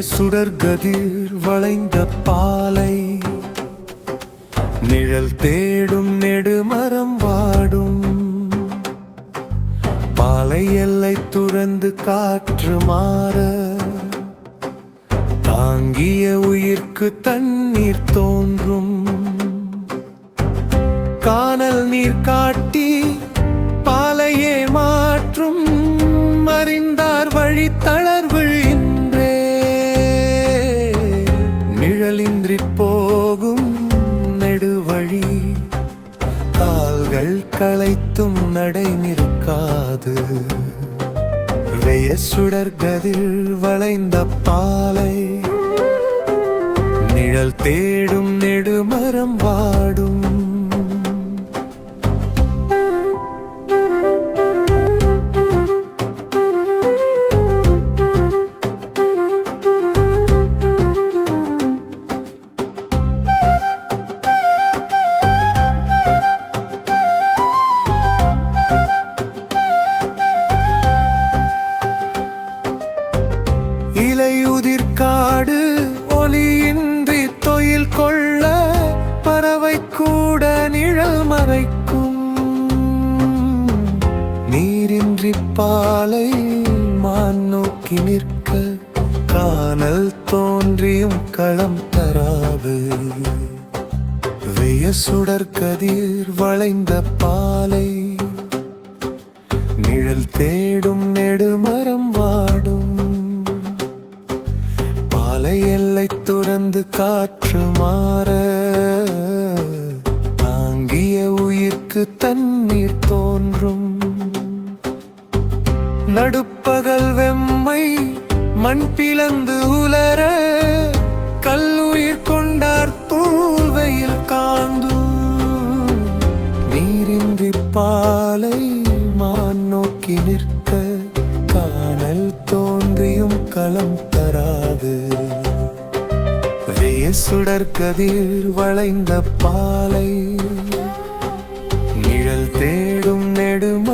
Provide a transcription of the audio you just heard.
சுடர் கதிர் வளைந்த பாலை, நிழல் தேடும் நெடுமரம் வாடும். பாலை எல்லை துறந்து காற்று மாற, தாங்கிய உயிர்க்கு தண்ணீர் தோன்றும். கானல் நீர் காட்டி பாலையே மாற்றும், அறிந்தார் வழி தளர்வு இன்றே. நிழலின்றி போகும் நெடுவழி, கால்கள் களைத்தும் நடை நிற்காது. சுடர் கதிர் வளைந்த பாலை, நிழல் தேடும் நெடுமரம் வாடும். இலையுதிர் காடு ஒலியின்றி தொழில் கொள்ள, பறவை கூட நிழல் மறைக்கும். நீரின்றி பாலை மான் நோக்கி நிற்க, கானல் தோன்றியும் களம் தராது. சுடர் கதிர் வளைந்த பாலை, நிழல் தேடும் நெடுமரம் வாடும். எல்லை துறந்து காற்று மாற, தாங்கிய உயிர்க்கு தண்ணீர் தோன்றும். நடுப்பகல் வெம்மை மண் பிளந்து உலர, கல்லுயிர் கொண்டார் தூள்வையில் காந்து. நீரின்றி பாலை மான் நோக்கி நிற்க, கானல் தோன்றியும் களம் தராது. சுடர் கதிர் வளைந்த பாலை, நிழல் தேடும் நெடுமரம்